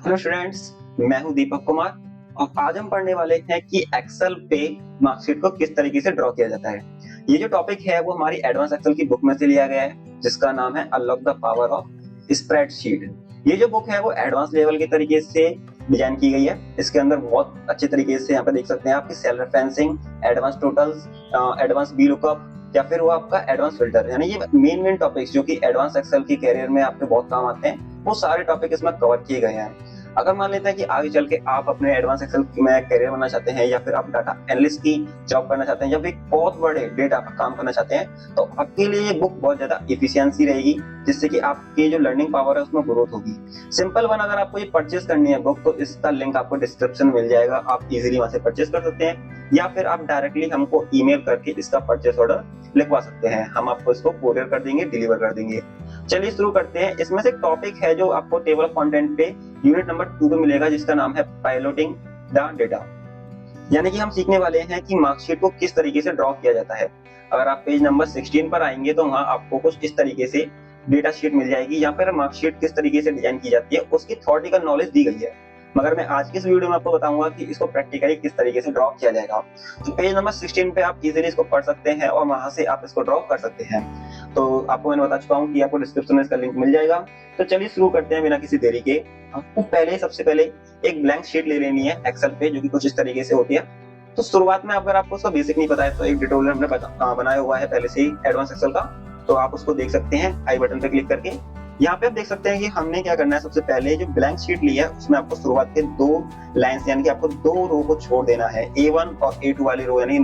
Hello students, मैं हूं दीपक कुमार और आज हम पढ़ने वाले हैं कि एक्सेल पे मार्कशीट को किस तरीके से ड्रॉ किया जाता है। ये जो टॉपिक है वो हमारी एडवांस एक्सेल की बुक में से लिया गया है जिसका नाम है unlock the power of spreadsheet. ये जो बुक है वो एडवांस लेवल के तरीके से डिजाइन की गई है। इसके अंदर बहुत अच्छे तरीके से यहाँ पे देख सकते हैं आपकी cell referencing, advance totals, advance V lookup या फिर वो आपका एडवांस फिल्टर, यानी ये मेन टॉपिक्स जो कि एडवांस एक्सेल की कैरियर में आपके बहुत काम आते हैं, वो सारे टॉपिक इसमें कवर किए गए हैं। अगर मान लेते हैं कि आगे चल के आप अपने एडवांस एक्सेल में कैरियर बनना चाहते हैं या फिर आप डाटा एनालिस्ट की जॉब करना चाहते हैं या फिर बहुत बड़े डेटा पर काम करना चाहते हैं, तो आपके लिए ये बुक बहुत ज्यादा इफिशियंसी रहेगी, जिससे कि आपकी जो लर्निंग पावर है उसमें ग्रोथ होगी। सिंपल वन, अगर आपको ये परचेस करनी है बुक तो इसका लिंक आपको डिस्क्रिप्शन में मिल जाएगा, आप इजीली वहां से परचेस कर सकते हैं या फिर आप डायरेक्टली हमको ईमेल करके इसका परचेस ऑर्डर लिखवा सकते हैं, हम आपको इसको कोरियर कर देंगे, डिलीवर कर देंगे। चलिए शुरू करते हैं। इसमें से एक टॉपिक है जो आपको टेबल ऑफ कंटेंट पे यूनिट नंबर 2 पे मिलेगा, जिसका नाम है पायलटिंग द डेटा। यानी कि हम सीखने वाले हैं कि मार्कशीट को किस तरीके से ड्रॉ किया जाता है। अगर आप पेज नंबर 16 पर आएंगे तो वहां आपको कुछ इस तरीके से डेटा शीट मिल जाएगी। यहाँ पर मार्कशीट किस तरीके से डिजाइन की जाती है उसकी थ्योरेटिकल नॉलेज दी गई है, मगर मैं आज की इस वीडियो में आपको बताऊंगा कि इसको प्रैक्टिकली किस तरीके से ड्रॉ किया जाएगा। तो पेज नंबर 16 पे आप इजीली इसको पढ़ सकते हैं और वहां से आप इसको ड्रॉ कर सकते हैं। तो आपको मैंने बता चुका हूँ कि आपको डिस्क्रिप्शन में इसका लिंक मिल जाएगा। तो चलिए शुरू करते हैं बिना किसी देरी के। आपको सबसे पहले एक ब्लैंक शीट ले लेनी है एक्सेल पे, जो कि कुछ इस तरीके से होती है। तो शुरुआत में अगर आपको उसका बेसिक नहीं पता है तो एक ट्यूटोरियल हमने बनाया हुआ है पहले से ही एडवांस एक्सेल का, तो आप उसको देख सकते हैं आई बटन पे क्लिक करके। यहाँ पे आप देख सकते हैं कि हमने क्या करना है। सबसे पहले जो ब्लैंक शीट ली है उसमें आपको शुरुआत के 2 लाइंस यानी कि आपको 2 रो को छोड़ देना है, A1 और A2 वाली रो यानी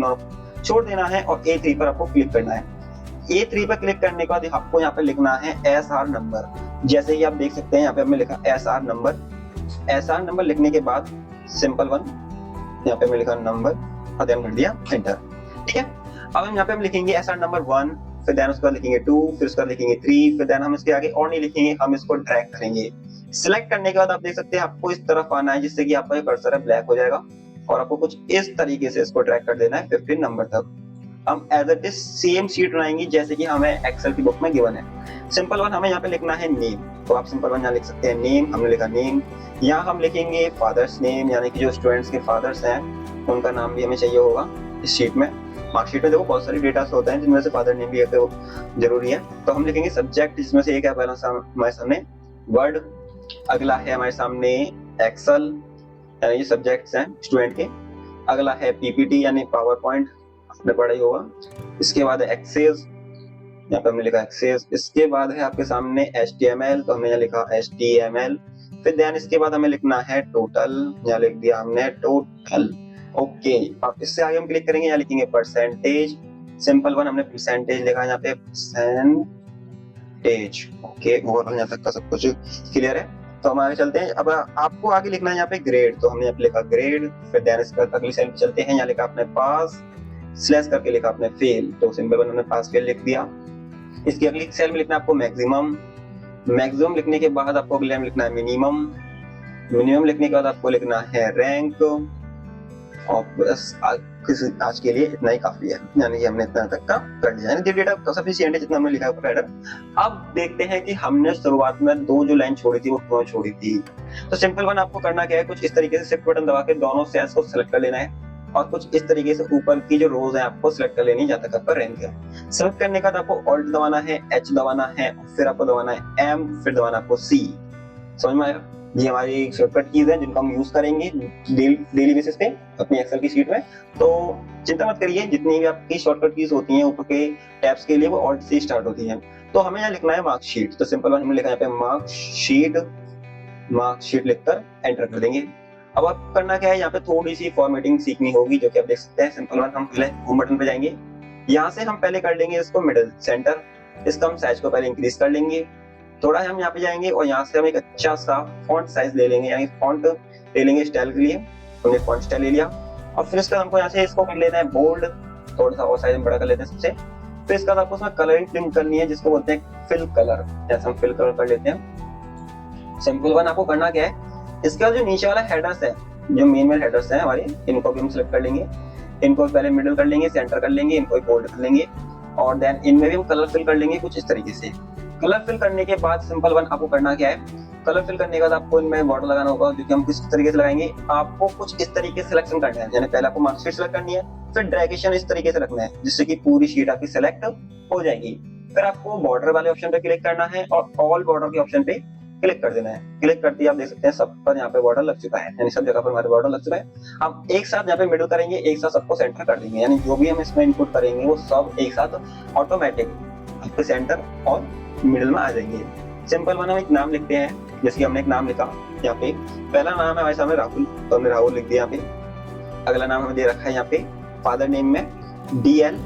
छोड़ देना है और A3 पर आपको क्लिक करना है। A3 पर क्लिक करने के बाद आपको यहाँ पे लिखना है SR नंबर। जैसे ही आप देख सकते हैं यहाँ पे हमने लिखा SR नंबर। SR नंबर लिखने के बाद सिंपल वन, यहाँ पे हमने लिखा नंबर और देन कर दिया एंटर। ठीक है, अब हम यहाँ पे हम लिखेंगे SR नंबर 1, फिर देन उसका लिखेंगे 2, फिर उसका लिखेंगे 3, फिर देन हम इसके आगे और नहीं लिखेंगे, हम इसको ड्रैग करेंगे। सिलेक्ट करने के बाद आप देख सकते हैं आपको इस तरफ आना है, जिससे कि आपका जो कर्सर है ब्लैक हो जाएगा और आपको कुछ इस तरीके से इसको ड्रैग कर देना है 15 नंबर तक। हम as it is same sheet बनाएंगे जैसे कि हमें एक्सेल की बुक में गिवन है। सिंपल वन हमें यहाँ पे लिखना है नेम, तो आप सिंपल वन यहाँ लिख सकते हैं नेम, हमने लिखा नेम। यहाँ हम लिखेंगे फादर्स नेम, यानी कि जो स्टूडेंट्स के फादर्स हैं उनका नाम भी हमें चाहिए होगा इस शीट में। मार्कशीट में देखो बहुत सारी डेटा होते हैं जिनमें से फादर नेम भी तो जरूरी है। तो हम लिखेंगे सब्जेक्ट, जिसमें से एक है पहला हमारे सामने वर्ड, अगला है हमारे सामने एक्सेल यानी सब्जेक्ट्स हैं स्टूडेंट के, अगला है पीपीटी यानी पावर पॉइंट आपने पढ़ा ही होगा, इसके बाद है एक्सेस, यहाँ पे हमने लिखा एक्सेस, इसके बाद है आपके सामने HTML, तो हमने यहाँ लिखा HTML, फिर देन इसके बाद हमें लिखना है टोटल, यहाँ लिख दिया हमने टोटल। ओके, अब इससे आगे हम क्लिक करेंगे, यहाँ लिखेंगे परसेंटेज। सिंपल वन हमने परसेंटेज लिखा है यहाँ पे परसेंटेज। ओके, ओवरऑल यहाँ तक का सब कुछ क्लियर है। तो हम आगे चलते हैं। अब आपको आगे लिखना है यहाँ पे ग्रेड, तो हमने यहाँ पे लिखा ग्रेड, फिर देन इसके बाद अगली सेल पे चलते हैं, यहाँ लिखा आपने पास, स्लैश करके लिखा आपने फेल, तो सिंपल वन हमने पास फेल लिख दिया। इसकी अगली सेल में लिखना है आपको मैक्सिमम, मैक्सिमम लिखने के बाद आपको अगले में लिखना है मिनिमम, मिनिमम लिखने के बाद आपको लिखना है रैंक। और बस आज के लिए इतना ही काफी है, यानी कि हमने इतना तक का कर लिया, यानी डेटा सफिशिएंट है जितना हमने लिखा है पैटर्न। अब देखते हैं कि हमने शुरुआत में 2 जो लाइन छोड़ी थी वो क्यों छोड़ी थी। तो सिंपल वन आपको करना क्या है, कुछ इस तरीके से शिफ्ट बटन दबा के दोनों सेल्स को सिलेक्ट कर लेना है और कुछ इस तरीके से ऊपर की जो रोज है आपको सिलेक्ट कर लेनी है जहां तक आपका रैंक है। सिलेक्ट करने के बाद आपको ऑल्ट दबाना है, H दबाना है, फिर आपको दबाना है M, फिर दबाना आपको C। समझ में आया? ये हमारी शॉर्टकट कीज है जिनको हम यूज करेंगे डेली बेसिस पे अपनी एक्सेल की शीट में। तो चिंता मत करिए, जितनी भी आपकी शॉर्टकट कीज होती हैं ऊपर के टैब्स के लिए वो ऑल्ट से स्टार्ट होती हैं। तो हमें यहाँ लिखना है मार्कशीट, तो सिंपल हमने लिखा है यहाँ पे मार्कशीट, मार्कशीट लिखकर एंटर कर देंगे। अब आप करना क्या है, यहाँ पे थोड़ी सी फॉर्मेटिंग सीखनी होगी जो कि आप देख सकते हैं। सिंपल वन हम पहले होम बटन पे जाएंगे, यहाँ से हम पहले कर लेंगे इसको मिडिल सेंटर, इसका हम साइज को पहले इंक्रीज कर लेंगे थोड़ा। हम यहाँ पे जाएंगे और यहाँ से हम एक अच्छा सा फॉन्ट साइज ले लेंगे, यानी फॉन्ट ले लेंगे स्टाइल के लिए, हमने फॉन्ट स्टाइल ले लिया। और फिर इसका हमको यहाँ से इसको कर लेना है बोल्ड, थोड़ा सा और साइज बड़ा कर लेते हैं सबसे। फिर इसका आपको उसमें कलरिंग प्रिंट करनी है जिसको बोलते हैं फिल कलर, जैसे हम फिल कलर कर लेते हैं। सिंपल वन आपको करना क्या है, इसका जो नीचे वाला हेडर्स है, जो मेन हेडर्स है हमारे, इनको भी हम सिलेक्ट कर लेंगे, इनको पहले मिडिल कर लेंगे, सेंटर कर लेंगे, इनको बोल्ड कर लेंगे और देन इनमें भी हम कलर फिल कर लेंगे कुछ इस तरीके से। कलर फिल करने के बाद सिंपल वन आपको करना क्या है, कलर फिल करने के बाद आपको इनमें बॉर्डर लगाना होगा, जो कि हम किस तरीके से लगाएंगे, आपको कुछ इस तरीके से सिलेक्शन करना है। यानी पहले आपको मार्कशीट सेलेक्ट करनी है, फिर ड्रैगेशन इस तरीके से रखना है जिससे कि पूरी शीट आपकी सिलेक्ट हो जाएगी। फिर आपको बॉर्डर वाले ऑप्शन पे क्लिक करना है और ऑल बॉर्डर के ऑप्शन पे क्लिक कर देना है। क्लिक करते ही आप देख सकते हैं सब पर यहाँ पे बॉर्डर लग चुका है, यानी सब जगह पर हमारे बॉर्डर लग चुका है। हम एक साथ यहाँ पे मिडल करेंगे, एक साथ सबको सेंटर कर देंगे, यानी जो भी हम इसमें इनपुट करेंगे वो सब एक साथ ऑटोमेटिक आपके सेंटर और मिडिल में आ जाएंगे। सिंपल वन हम एक नाम लिखते हैं, जैसे कि हमने एक नाम लिखा यहाँ पे, पहला नाम है हमारे सामने राहुल, तो हमने राहुल लिख दिया यहाँ पे। अगला नाम हमें दे रखा है यहाँ पे फादर नेम में D.L.D.L.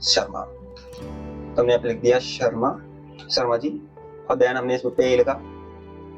शर्मा, तो हमने यहाँ पे लिख दिया शर्मा जी। और देन हमने इसमें पे लिखा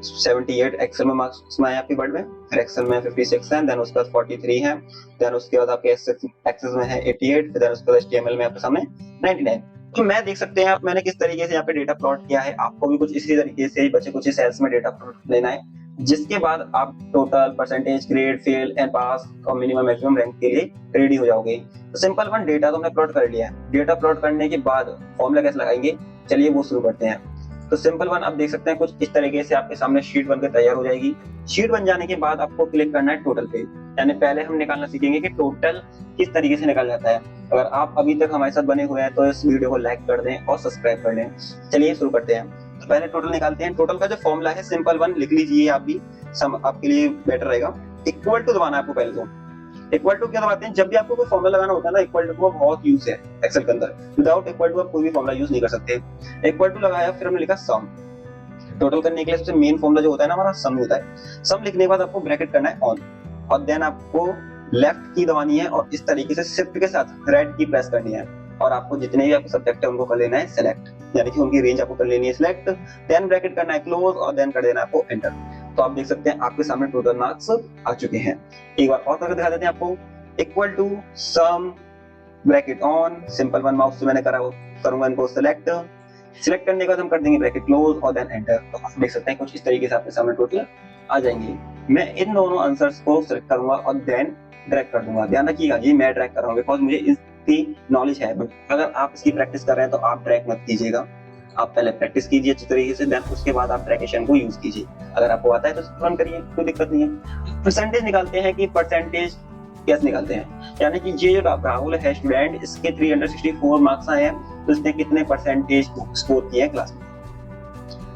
78 एक्सेल में मार्क्स में यहाँ पे वर्ड में, फिर एक्सेल में 56 है, देन उसके बाद 43 है, देन उसके बाद आपके एक्सेस में है 88, देन उसके बाद HTML में आपके सामने 99। तो मैं देख सकते हैं आप मैंने किस तरीके से यहाँ पे डेटा प्लॉट किया है। आपको भी कुछ इसी तरीके से बच्चे कुछ सेल्स में डेटा प्लॉट लेना है, जिसके बाद आप total, percentage, grade, fail and pass और मिनिमम मैक्सिमम रैंक के लिए रेडी हो जाओगे। तो सिंपल वन डेटा तो हमने प्लॉट कर लिया है। डेटा प्लॉट करने के बाद फॉर्मूला कैसे लगाएंगे, चलिए वो शुरू करते हैं। तो सिंपल वन आप देख सकते हैं कुछ इस तरीके से आपके सामने शीट बनकर तैयार हो जाएगी। शीट बन जाने के बाद आपको क्लिक करना है टोटल पे, यानी पहले हम निकालना सीखेंगे कि टोटल किस तरीके से निकल जाता है। अगर आप अभी तक हमारे साथ बने हुए हैं तो इस वीडियो को लाइक कर दें और सब्सक्राइब कर लें। चलिए शुरू करते हैं। तो पहले टोटल निकालते हैं। टोटल का जो फॉर्मूला है सिंपल वन लिख लीजिए, आप भी आपके लिए बेटर रहेगा। इक्वल टू दबाना है आपको पहले तो। इक्वल टू क्या दबाते हैं, जब भी आपको कोई फॉर्मूला लगाना होता है ना, इक्वल टू का बहुत यूज है एक्सेल के अंदर। विदाउट इक्वल टू आप कोई भी फॉर्मूला यूज नहीं कर सकते। इक्वल टू लगाया, फिर हमने लिखा सम। टोटल करने के लिए सबसे मेन फॉर्मूला जो होता है ना हमारा सम होता है। सम लिखने के बाद आपको ब्रैकेट करना है ऑन, और देन आपको लेफ्ट की दबानी है और इस तरीके से शिफ्ट के साथ राइट की प्रेस करनी है, और आपको जितने भी आपके सब्जेक्ट है उनको कर लेना है सेलेक्ट, यानी कि उनकी रेंज आपको कर लेनी है सिलेक्ट। देन ब्रैकेट करना है क्लोज और देन कर देना है आपको एंटर। तो आप देख सकते हैं आपके सामने टोटल मार्क्स आ चुके हैं। एक बार और करके दिखा देते हैं आपको। Equal to sum bracket on, simple one mouse से मैंने करा वो करूंगा इनको सिलेक्ट करने के बाद हम कर देंगे ब्रैकेट क्लोज और देन एंटर। तो आप देख सकते हैं कुछ इस तरीके से आपके सामने टोटल आ जाएंगे। मैं इन दोनों आंसर्स को सिलेक्ट करूंगा और देन ड्रैग कर दूंगा। ध्यान रखिएगा जी, मैं ड्रैग कर रहा हूँ बिकॉज मुझे इसकी नॉलेज है, बट अगर आप इसकी प्रैक्टिस कर रहे हैं तो आप ड्रैग मत कीजिएगा। आप पहले प्रैक्टिस कीजिए अच्छी तरीके से, देन उसके बाद आप ड्रैगेशन को यूज कीजिए। अगर आपको आता है तो रन करिए, कोई दिक्कत नहीं है। परसेंटेज निकालते हैं कि परसेंटेज कैसे निकालते हैं, यानी कि ये जो राहुल है स्टूडेंट, इसके 364 मार्क्स आए हैं, तो इसने कितने परसेंटेज स्कोर किए हैं क्लास में।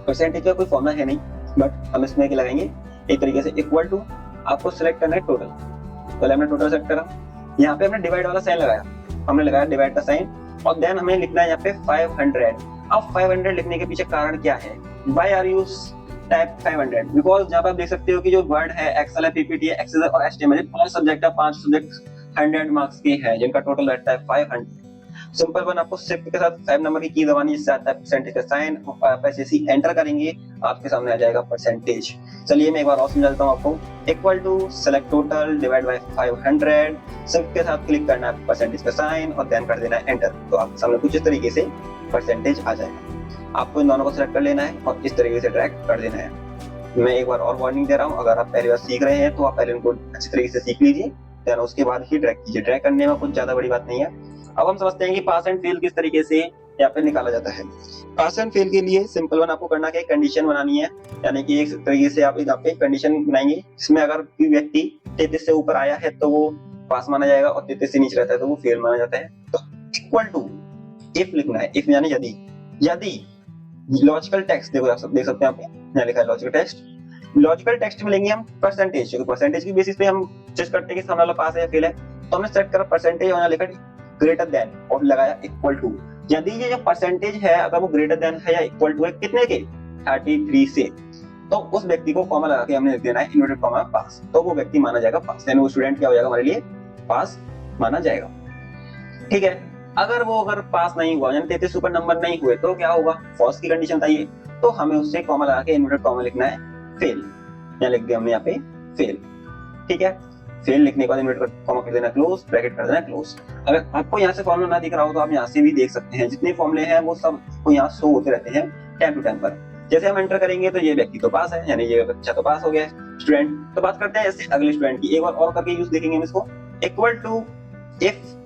परसेंटेज का कोई फॉर्मूला है नहीं, बट हम इसमें क्या लगाएंगे एक तरीके से इक्वल टू, आपको सिलेक्ट करना है टोटल। पहले हमने टोटल सेलेक्ट करा, यहाँ पे हमने डिवाइड वाला साइन लगाया, हमने लगाया डिवाइड का साइन, और देन हमें लिखना है यहाँ पे 500। अब 500 लिखने के पीछे कारण क्या है, why are you type 500, because जहाँ पे आप देख सकते हो कि जो वर्ड है एक्सेल है, पीपीटी है, एक्सेल और एचटीएमएल, 5 सब्जेक्ट है, 5 सब्जेक्ट 100 मार्क्स के हैं, जिनका टोटल रहता है 500। सिंपल वन आपको शिफ्ट के साथ 5 नंबर की की दबानी, जिससे आता है परसेंटेज का साइन, और आप ऐसे ही एंटर करेंगे आपके सामने आ जाएगा परसेंटेज। चलिए मैं एक बार और समझा देता हूँ आपको। Equal to select total divide by 500, shift के साथ क्लिक करना है परसेंटेज का साइन और देन कर देना है एंटर। तो आपके सामने कुछ इस तरीके से परसेंटेज आ जाएगा। आपको इन दोनों को सिलेक्ट कर लेना है और इस तरीके से ड्रैग कर देना है। मैं एक बार और वार्निंग दे रहा हूँ, अगर आप पहली बार सीख रहे हैं तो आप पहले उनको अच्छी तरीके से सीख लीजिए, देन उसके बाद ही ड्रैग कीजिए। ड्रैग करने में कुछ ज्यादा बड़ी बात नहीं है। अब हम समझते हैं कि पास एंड फेल किस तरीके से यहाँ पे निकाला जाता है। पास एंड फेल के लिए सिंपल वन आपको करना क्या है, कंडीशन बनानी है, यानी कि एक तरीके से आप यहाँ पे कंडीशन बनाएंगे जिसमें अगर कोई व्यक्ति 33 से ऊपर आया है तो वो पास माना जाएगा, और 33 से नीचे रहता है तो वो फेल माना जाता है। तो इक्वल टू इफ लिखना है, इफ यानी यदि लॉजिकल टेक्स्ट, देखो आप सब देख सकते हैं यहाँ लिखा है लॉजिकल टेक्स्ट। लॉजिकल टेक्स्ट में लेंगे हम परसेंटेज, क्योंकि परसेंटेज की बेसिस पे हम चेक करते हैं कि सामने वाला पास है या फेल है। तो हमने सेट करा परसेंटेज और यहाँ लिखा ग्रेटर देन और लगाया इक्वल टू। यदि ये जो परसेंटेज है अगर वो ग्रेटर देन है या इक्वल टू है कितने के, 33 से, तो उस व्यक्ति को कॉमा लगा के हमने लिख देना है इन्वर्टेड कॉमा पास, तो वो व्यक्ति माना जाएगा पास, यानी वो स्टूडेंट क्या हो जाएगा हमारे लिए पास माना जाएगा। ठीक है, अगर पास नहीं हुआ यानी 33 ऊपर नंबर नहीं हुए तो क्या होगा, फॉल्स की कंडीशन बताइए, तो हमें उससे कॉमा लगा के इन्वर्टेड कॉमा लिखना है फेल, यहाँ लिख दिया हमने यहाँ पे फेल। ठीक है, फेल लिखने के बाद इन्वर्टेड कॉमा कर देना क्लोज, ब्रैकेट कर देना क्लोज। अगर आपको यहाँ से फॉर्मूला ना दिख रहा हो तो आप यहाँ से भी देख सकते हैं, जितने फॉर्मूले हैं वो सब को यहाँ शो होते रहते हैं टाइम टू टाइम पर। जैसे हम एंटर करेंगे तो ये व्यक्ति तो पास है, यानी ये बच्चा तो पास हो गया है स्टूडेंट। तो बात करते हैं ऐसे अगले स्टूडेंट की, एक बार और करके यूज देखेंगे हम इसको। इक्वल टू इफ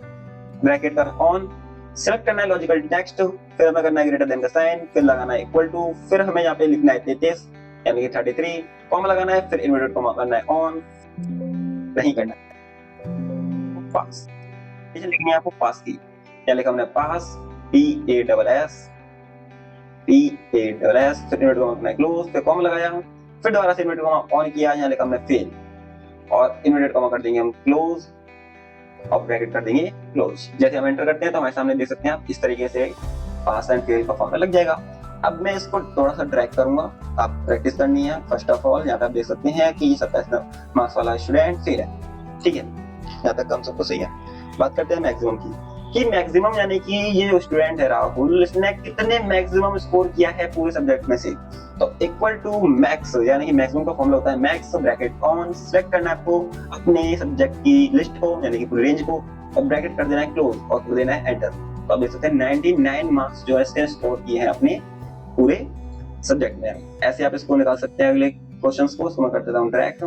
ब्रैकेट कर ऑन सेलेक्ट करना है लॉजिकल टेक्स्ट, फिर हमें करना है ग्रेटर देन का साइन, फिर लगाना है इक्वल टू, फिर हमें यहाँ पे लिखना है 33 यानी कि 33, कॉमा लगाना है, फिर इन्वर्टेड कॉमा करना है ऑन, नहीं करना है पास। लिखनी है आपको पास की, क्या लिखा हमने पास, PASS, फिर इन्वर्टेड कॉमा करना है क्लोज, फिर कॉमा लगाया, फिर दोबारा से इन्वर्टेड कॉमा ऑन किया, यहाँ लिखा हमने फेल, और इन्वर्टेड कॉमा कर देंगे हम क्लोज और ब्रैकेट कर देंगे क्लोज। जैसे हम एंटर करते हैं तो हमारे सामने देख सकते हैं आप इस तरीके से पास एंड फेल का फॉर्मूला लग जाएगा। अब मैं इसको थोड़ा सा ड्रैग करूंगा, आप प्रैक्टिस करनी है। फर्स्ट ऑफ ऑल यहाँ पे आप देख सकते हैं कि 27 मार्क्स वाला स्टूडेंट फेल है, ठीक है, यहाँ तक हम सबको सही है। बात करते हैं मैक्सिमम की, कि मैक्सिमम यानी कि ये जो स्टूडेंट है राहुल, इसने कितने मैक्सिमम स्कोर किया है पूरे सब्जेक्ट में से। तो इक्वल टू मैक्स यानी कि मैक्सिमम का फॉर्मूला होता है मैक्स ब्रैकेट ऑन, सिलेक्ट करना है आपको अपने सब्जेक्ट की लिस्ट को यानी कि पूरी रेंज को, और ब्रैकेट कर देना है क्लोज और कर देना है एंटर। तो आप देख सकते हैं 99 मार्क्स जो है इसने स्कोर किए हैं अपने पूरे सब्जेक्ट में। ऐसे आप इसको निकाल सकते हैं अगले क्वेश्चंस को, मैं कर देता हूं डायरेक्ट।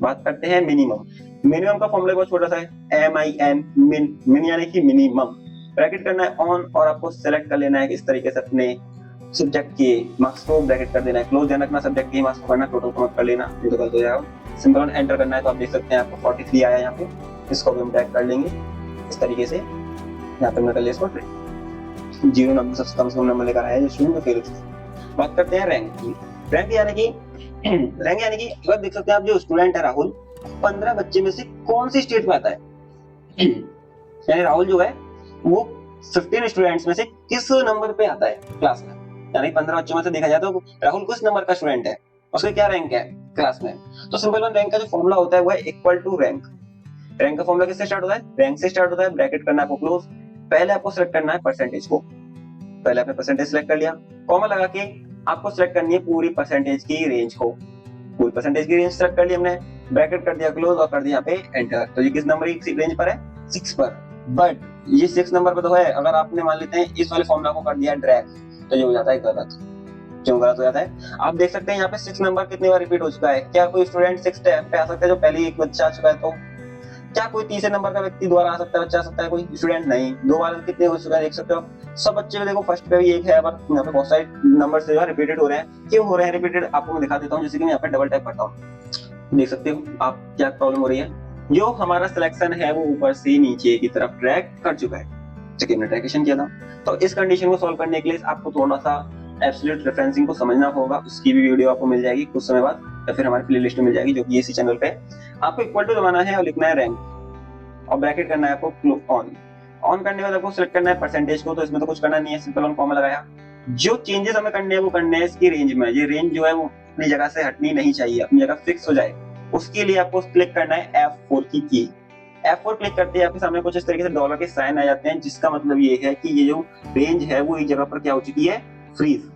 बात करते हैं मिनिमम। मिनिमम का फॉर्मूला बहुत छोटा सा है, MIN, मिन यानी कि मिनिमम, ब्रैकेट करना है ऑन और आपको सेलेक्ट कर लेना है इस तरीके से अपने सब्जेक्ट के मार्क्स को, ब्रैकेट कर देना है क्लोज, ध्यान रखना सब्जेक्ट के मार्क्स को करना, टोटल को मत कर लेना, ये तो गलत हो जाएगा। सिंपल एंटर करना है, तो आप देख सकते हैं आपको 43 आया है यहाँ पे, इसको भी हम टैग कर लेंगे इस तरीके से, यहाँ पे हमने कर लिया इसको 0 नंबर सबसे कम से कम नंबर लेकर आया है स्टूडेंट को फेल। बात करते हैं रैंक की। रैंक यानी कि अगर देख सकते हैं आप जो स्टूडेंट है राहुल, 15 बच्चे में से कौन सी स्टेट में आता है, यानी राहुल जो है वो 15 स्टूडेंट्स में से किस नंबर पे आता है क्लास में, यानी 15 बच्चों में से देखा जाए तो राहुल किस नंबर का स्टूडेंट है, उसका क्या रैंक है क्लास में। तो सिंपल वन रैंक का जो फॉर्मूला होता है वो है इक्वल टू रैंक। रैंक का फॉर्मूला किससे स्टार्ट होता है, रैंक से स्टार्ट होता है, ब्रैकेट करना है आपको क्लोज, पहले आपको सिलेक्ट करना है परसेंटेज को, पहले आपने परसेंटेज सिलेक्ट कर लिया, कॉमा लगा के आपको सिलेक्ट करनी है पूरी परसेंटेज की रेंज को, पूरी परसेंटेज की रेंज सिलेक्ट कर ली हमने, ब्रैकेट कर दिया क्लोज और कर दिया यहाँ पे एंटर। तो ये किस नंबर की रेंज पर है, 6 पर, बट ये 6 नंबर पर तो है, अगर आपने मान लेते हैं इस वाले फॉर्मूला को कर दिया ड्रैग तो ये हो जाता है गलत। क्यों गलत हो जाता है, आप देख सकते हैं यहाँ पे 6 नंबर कितनी बार रिपीट हो चुका है, क्या कोई स्टूडेंट 6 पे आ सकता है जो पहले एक बच्चा आ चुका है, तो क्या कोई तीसरे नंबर का व्यक्ति दोबारा आ सकता है, बच्चा आ सकता है कोई स्टूडेंट नहीं, 2 बार कितने हो चुका है देख सकते हो। सब बच्चे में देखो फर्स्ट पे भी एक है, पर यहाँ पे बहुत सारे नंबर से जो है रिपीटेड हो रहे हैं। क्यों हो रहे हैं रिपीटेड, आपको मैं दिखा देता हूँ, जैसे कि मैं यहाँ पे डबल टाइप करता हूँ, देख सकते हो आप क्या प्रॉब्लम हो रही है, जो हमारा सिलेक्शन है वो ऊपर से नीचे की तरफ ट्रैक कर चुका है, जैसे हमने ट्रैकेशन किया था। तो इस कंडीशन को सॉल्व करने के लिए आपको थोड़ा सा एब्सोल्यूट रेफरेंसिंग को समझना होगा, उसकी भी वीडियो आपको मिल जाएगी कुछ समय बाद, या फिर हमारी प्लेलिस्ट में मिल जाएगी जो कि इसी चैनल पे। आपको इक्वल टू दबाना है और लिखना है रैंक और ब्रैकेट करना है आपको ऑन करने के बाद आपको सिलेक्ट करना है परसेंटेज को, तो इसमें तो कुछ करना नहीं है, सिंपल ऑन कॉमा लगाया। जो चेंजेस हमें करने हैं वो करने हैं इसकी रेंज में, ये रेंज जो है वो अपनी जगह से हटनी नहीं चाहिए, अपनी जगह फिक्स हो जाए। उसके लिए आपको क्लिक करना है F4 की F4 क्लिक करते हैं आपके सामने कुछ इस तरीके से डॉलर के साइन आ जाते हैं, जिसका मतलब ये है कि ये जो रेंज है वो एक जगह पर क्या हो चुकी है, फ्रीज,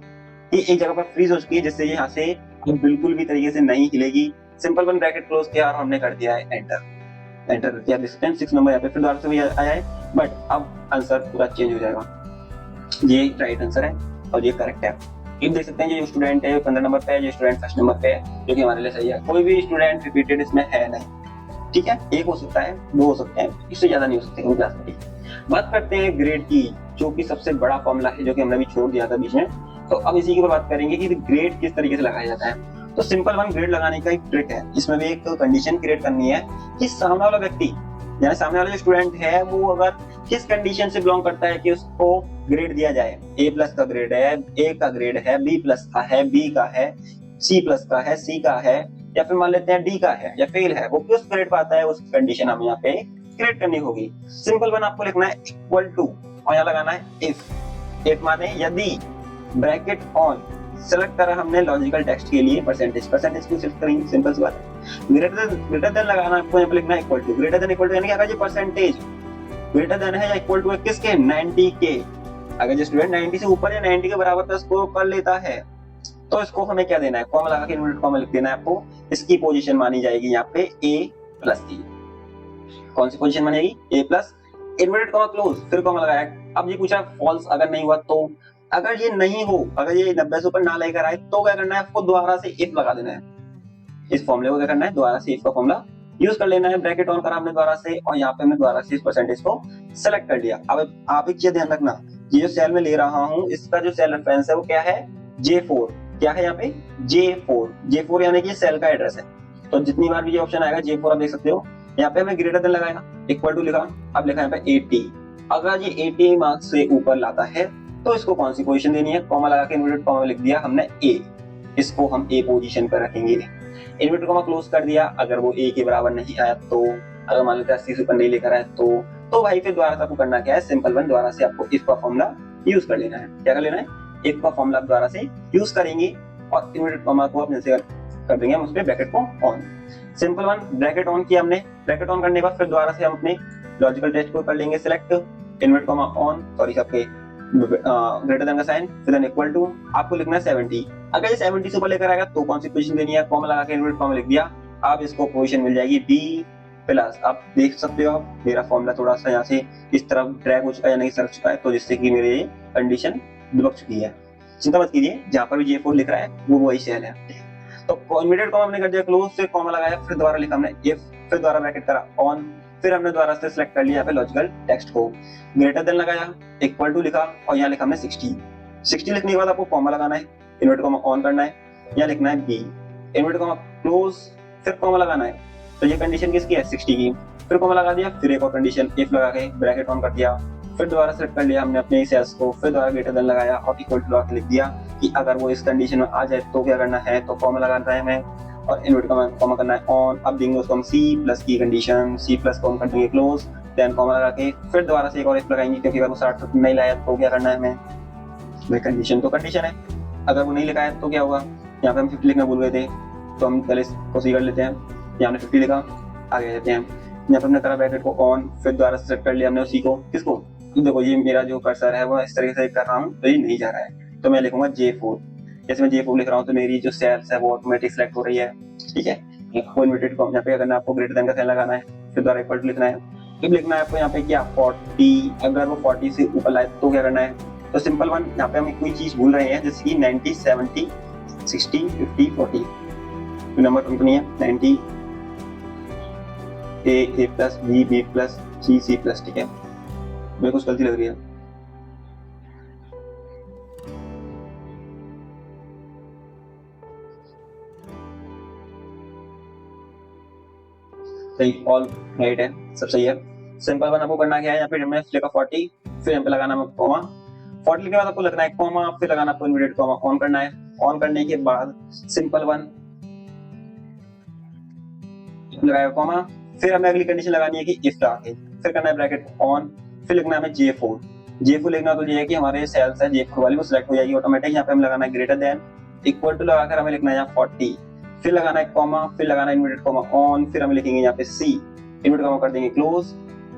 ये एक जगह पर फ्रीज हो चुकी है, जिससे ये यहाँ से बिल्कुल भी तरीके से नहीं हिलेगी। सिंपल वन ब्रैकेट क्लोज किया और हमने कर दिया है एंटर, एंटर किया, देख सकते हैं 6 नंबर यहाँ पे फिर दोबारा से भी आया है, बट अब आंसर पूरा चेंज हो जाएगा, ये राइट आंसर है और ये करेक्ट है। अब देख सकते हैं जो स्टूडेंट है 15 नंबर पे है, जो स्टूडेंट फर्स्ट नंबर पे है, जो कि हमारे लिए सही है। कोई भी स्टूडेंट रिपीटेड इसमें है नहीं, ठीक है, एक हो सकता है, 2 हो सकते हैं, इससे ज्यादा नहीं हो सकते क्लास में। बात करते हैं ग्रेड की, जो कि सबसे बड़ा फॉर्मूला है, जो कि हमने भी छोड़ दिया था बीच में। तो अब इसी की बात करेंगे कि ग्रेड किस तरीके से लगाया जाता है। तो सिंपल वन ग्रेड लगाने का एक ट्रिक है, इसमें भी एक कंडीशन क्रिएट करनी है कि सामने वाला व्यक्ति यानी सामने वाला जो स्टूडेंट है वो अगर किस कंडीशन से बिलोंग करता है कि उसको ग्रेड दिया जाए। A+ का ग्रेड है, A का ग्रेड है, B+ का है, B का है, C+ का है, C का है, या फिर मान लेते हैं D का है या फेल है, वो किस ग्रेड पर आता है उस कंडीशन हमें यहाँ पे क्रिएट करनी होगी। सिंपल वन आपको लिखना है इक्वल टू और यहाँ लगाना है इफ माने यदि, ब्रैकेट ऑन, सेलेक्ट करा हमने लॉजिकल टेक्स्ट के लिए परसेंटेज क्यों सिलेक्ट करेंगे, सिंपल सी बात है। ग्रेटर देन लगाना आपको यहाँ पे लिखना है equal to, greater than equal to यानी कि अगर ये परसेंटेज ग्रेटर देन है या इक्वल टू है किसके, 90 के, अगर जो स्टूडेंट 90 से ऊपर या 90 के बराबर का स्कोर कर लेता है तो इसको हमें क्या देना है, कॉमा लगा के इन्वर्टेड कॉमा लिख देना है आपको। इसकी पोजीशन मानी जाएगी यहाँ पे A+ की, कौन सी पोजीशन मानेगी, A+, इन्वर्टेड कॉमा क्लोज, फिर कॉमा लगाया। अब ये पूछा फॉल्स अगर नहीं हुआ तो, अगर ये नहीं हो, अगर ये 90 से ऊपर ना लेकर आए तो क्या करना है, आपको दोबारा से इफ लगा देना है। इस फॉर्मूले को क्या करना है, दोबारा से इफ का फॉर्मूला यूज कर लेना है। ब्रैकेट ऑन करा हमने दोबारा से और यहाँ पे हमने दोबारा से इस परसेंटेज को सेलेक्ट कर लिया। अब आप एक चीज ध्यान रखना, ये जो सेल में ले रहा हूँ इसका जो सेल रेफरेंस है वो क्या है, J4। क्या है यहाँ पे, J4 यानी कि सेल का एड्रेस है। तो जितनी बार भी ये ऑप्शन आएगा J4 आप देख सकते हो। यहाँ पे हमने ग्रेटर देन लगाया, इक्वल टू लिखा, अब लिखा यहाँ पे 80। अगर ये 80 मार्क्स से ऊपर लाता है तो इसको कौन सी पोजीशन देनी है, कॉमा लगा के इन्वर्टेड कॉमा लिख दिया हमने A, इसको हम A पोजीशन पर रखेंगे। इन्वर्टेड कॉमा क्लोज कर दिया। अगर वो A के बराबर नहीं आया तो, अगर मान लेते 80 से ऊपर नहीं लेकर आया तो भाई फिर दोबारा से आपको करना क्या है, सिंपल वन दोबारा से आपको इफ का फॉर्मूला यूज कर लेना है। क्या कर लेना है, इफ का फॉर्मूला दोबारा से यूज करेंगे और इन्वर्टेड कॉमा को अपने से कर देंगे हम उस पे ब्रैकेट को on. Simple one bracket on किया हमने। ब्रैकेट ऑन करने के बाद फिर दोबारा से हम अपने लॉजिकल टेस्ट को कर लेंगे select, inverted comma on, sorry सबके ग्रेटर देन का साइन, फिर देन इक्वल टू, आपको लिखना है 70। अगर ये 70 से ऊपर लेकर आएगा तो कौन सी पोजीशन देनी है, कॉमा लगा के इन्वर्टेड कॉमा लिख दिया। अब इसको पोजीशन मिल जाएगी B प्लस। आप देख सकते हो आप मेरा फॉर्मूला थोड़ा सा यहाँ से इस तरफ ड्रैग हो चुका है, यानी कि सरक चुका है, तो जिससे कि मेरे कंडीशन दुबक चुकी है। चिंता मत कीजिए, जहाँ पर भी J4 लिख रहा है वो वही सेल है। तो इमीडिएट कॉमा हमने कर दिया क्लोज, फिर कॉमा लगाया, फिर दोबारा लिखा हमने इफ, फिर दोबारा ब्रैकेट करा ऑन, फिर हमने दोबारा से सिलेक्ट कर लिया यहाँ पे लॉजिकल टेक्स्ट को, ग्रेटर देन लगाया, इक्वल टू लिखा और यहाँ लिखा हमने 60 लिखने के बाद आपको कॉमा लगाना है, इन्वर्टेड कॉमा ऑन करना है, यहाँ लिखना है B, इन्वर्टेड कॉमा क्लोज, फिर कॉमा लगाना है। तो ये कंडीशन किसकी है, 60 की। फिर कॉमा लगा दिया, फिर एक और कंडीशन इफ लगा के ब्रैकेट ऑन कर दिया, फिर दोबारा सेलेक्ट कर लिया हमने अपने सेल्स को, फिर दोबारा ग्रेटर देन लगाया और इक्वल टू लगा के लिख दिया कि अगर वो इस कंडीशन में आ जाए तो क्या करना है, तो कॉमा लगाना है हमें और इन्वर्टेड कॉमा करना है ऑन। अब देंगे उसको हम C प्लस की कंडीशन, C प्लस को हम कर देंगे क्लोज, देन कॉमा लगा के फिर दोबारा से एक और इफ लगाएंगे, क्योंकि अगर वो 60 नहीं लाया तो क्या करना है हमें, भाई कंडीशन तो कंडीशन है, अगर वो नहीं लिखा है तो क्या होगा, यहाँ पे हम 50 लिखना भूल गए थे तो हम पहले इसको सी कर लेते हैं, यहाँ हमने 50 लिखा, आगे जाते हैं। यहाँ पे हमने करा ब्रैकेट को ऑन, फिर दोबारा से सेट कर लिया हमने उसी को, किसको, देखो ये मेरा जो कर्सर है वो इस तरीके से कर रहा हूँ तो ये नहीं जा रहा है, तो मैं लिखूंगा J4। जैसे मैं J4 लिख रहा हूँ तो मेरी जो सेल्स है वो ऑटोमेटिक सिलेक्ट हो रही है, ठीक है। आपको इन्वर्टेड कॉमा यहाँ पे करना है, आपको ग्रेटर देन का साइन लगाना है, फिर दोबारा इक्वल टू लिखना है, फिर लिखना है आपको यहाँ पे क्या 40। अगर वो 40 से ऊपर लाए तो क्या करना है, तो सिंपल वन यहाँ पे हम कोई चीज भूल रहे हैं, जैसे कि 90 70 60 50 40, नंबर कंपनी है 90 A plus B plus C plus, ठीक है। मेरे को गलती लग रही है, सही, ऑल राइट है, सब सही है। सिंपल वन आपको करना क्या है, यहाँ पे हमने लिखा 40, फिर यहाँ पे लगाना है कॉमा, 40 लिखने के बाद आपको लगना है कॉमा, फिर लगाना आपको इन्वर्टेड कॉमा ऑन करना है। ऑन करने के बाद सिंपल वन लगाया कॉमा, फिर हमें अगली कंडीशन लगानी है कि इफ लगा के, फिर करना है ब्रैकेट ऑन, फिर लिखना है J4 लिखना तो ये है कि हमारे सेल्स है J4 वाली वो सिलेक्ट हो जाएगी ऑटोमेटिक। यहाँ पे हमें लगाना है ग्रेटर देन, इक्वल टू लगाकर हमें लिखना है यहाँ 40, फिर लगाना है कॉमा, फिर लगाना है इन्वर्टेड कॉमा ऑन, फिर हम लिखेंगे यहाँ पे C, इन्वर्टेड कॉमा कर देंगे क्लोज,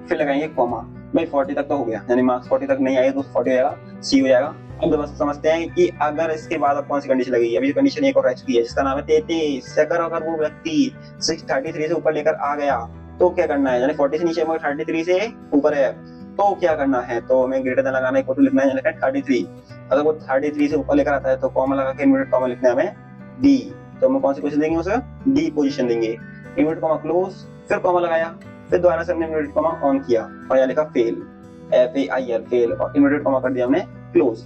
फिर लगाएंगे कॉमा। भाई 40 तक तो हो गया, यानी मार्क्स 40 तक नहीं आए तो 40 हो जाएगा, C हो जाएगा। अब बस समझते हैं कि अगर इसके बाद अब कौन सी कंडीशन लगेगी। अभी कंडीशन एक और रह चुकी है जिसका नाम है 33। अगर वो व्यक्ति 633 से ऊपर लेकर आ गया तो क्या करना है, यानी 40 से नीचे 33 से ऊपर है तो क्या करना है, तो हमें ग्रेटर देन लगाना है, इक्वल टू लिखना है, लिखना है 33। अगर वो 33 से ऊपर लेकर आता है तो कॉमा लगा के इन्वर्टेड कॉमा लिखना है हमें D, तो हम कौन सी पोजीशन देंगे उसे, D पोजीशन देंगे। इन्वर्टेड कॉमा क्लोज, फिर कॉमा लगाया, फिर दोबारा से हमने इन्वर्टेड कॉमा ऑन किया और यहाँ लिखा फेल, FAIL फेल, और इन्वर्टेड कॉमा कर दिया हमने क्लोज।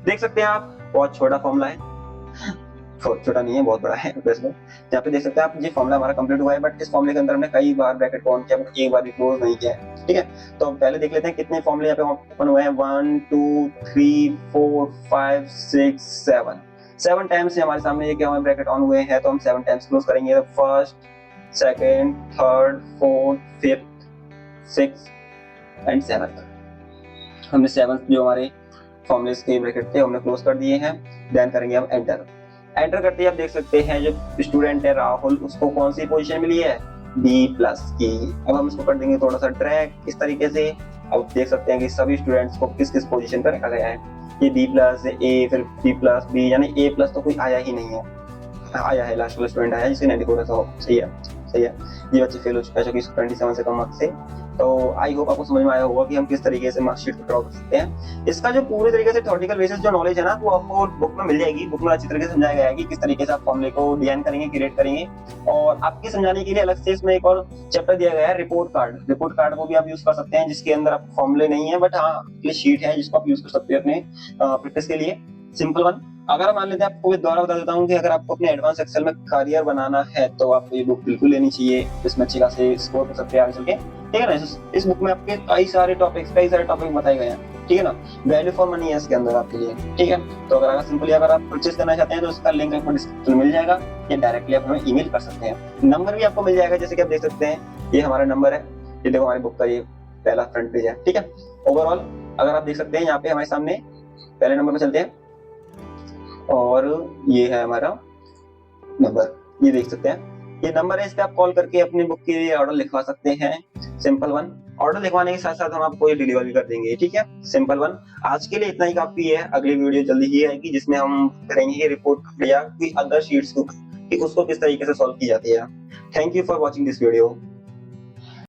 देख सकते हैं आप बहुत छोटा फॉर्मूला है, छोटा नहीं है बहुत बड़ा है। यहाँ पे देख सकते हैं आप ये फॉर्मूला हमारा कंप्लीट हुआ है, बट इस फॉर्मूले के अंदर हमने कई बार ब्रैकेट को ऑन किया बट एक बार भी क्लोज नहीं किया है, ठीक है। तो पहले देख लेते हैं कितने फॉर्मूले यहाँ पे ओपन हुए हैं, 1 2 3 4 5 6 7 टाइम्स हमारे सामने ये क्या हुआ ब्रैकेट ऑन हुए हैं, तो हम 7 टाइम्स क्लोज करेंगे। First, second, third, fourth, fifth, sixth and seventh. हमने 7 जो हमारे फॉर्मूले के ब्रैकेट थे हमने क्लोज कर दिए हैं। देन करेंगे हम एंटर। एंटर करते ही आप देख सकते हैं जो स्टूडेंट है राहुल, उसको कौन सी पोजीशन मिली है, B+ की। अब हम इसको कर देंगे थोड़ा सा ड्रैग इस तरीके से। अब देख सकते हैं कि सभी स्टूडेंट्स को किस किस पोजीशन पर रखा गया है। ये B+, A, फिर B+, B, यानी A+ तो कोई आया ही नहीं है, आया है लास्ट वाला स्टूडेंट आया जिसके 94 सही है। ये बच्चे फेल हो चुका है क्योंकि 27 से कम मार्क्स से तो आई होप आपको समझ में आया होगा कि हम किस तरीके से मार्कशीट को ड्रॉ कर सकते हैं। इसका जो पूरे तरीके से थ्योरेटिकल बेसिस जो नॉलेज है ना, वो आपको बुक में मिल जाएगी। बुक में अच्छी तरीके से समझाया गया है कि किस तरीके से आप फॉर्मूले को डिजाइन करेंगे, क्रिएट करेंगे। और आपके समझाने के लिए अलग से इसमें एक और चैप्टर दिया गया है, रिपोर्ट कार्ड। रिपोर्ट कार्ड को भी आप यूज कर सकते हैं, जिसके अंदर आपको फॉर्मूले नहीं है, बट हाँ ये शीट है जिसको आप यूज कर सकते हैं अपने प्रैक्टिस के लिए। Simple one. अगर मान लेते हैं, आपको दोबारा बता देता हूँ कि अगर आपको अपने एडवांस एक्सेल में करियर बनाना है तो आपको ये बुक बिल्कुल लेनी चाहिए। इसमें अच्छी खासी स्कोर कर सकते हैं आगे चल के, ठीक है ना। इस बुक में आपके कई सारे टॉपिक बताए गए हैं, ठीक है ना। वैल्यू फॉर मनी है इसके अंदर आपके लिए, ठीक है। तो अगर सिंपली अगर आप परचेज करना चाहते हैं तो उसका लिंक आपको डिस्क्रिप्शन में मिल जाएगा, या डायरेक्टली आप हमें ईमेल कर सकते हैं। नंबर भी आपको मिल जाएगा, जैसे कि आप देख सकते हैं ये हमारा नंबर है। ये देखो हमारी बुक का ये पहला फ्रंट पेज है, ठीक है। ओवरऑल अगर आप देख सकते हैं यहाँ पे हमारे सामने पहले नंबर पे चलते हैं, और ये है हमारा नंबर, ये देख सकते हैं ये नंबर है। इस पे आप कॉल करके अपनी बुक के लिए ऑर्डर लिखवा सकते हैं। Simple one. ऑर्डर लिखवाने के साथ साथ हम आपको ये डिलीवर भी कर देंगे, ठीक है। Simple one. आज के लिए इतना ही काफी है। अगली वीडियो जल्दी ही आएगी जिसमें हम करेंगे रिपोर्ट या कोई अदर शीट्स को कि उसको किस तरीके से सॉल्व की जाती है। Thank you for watching this video.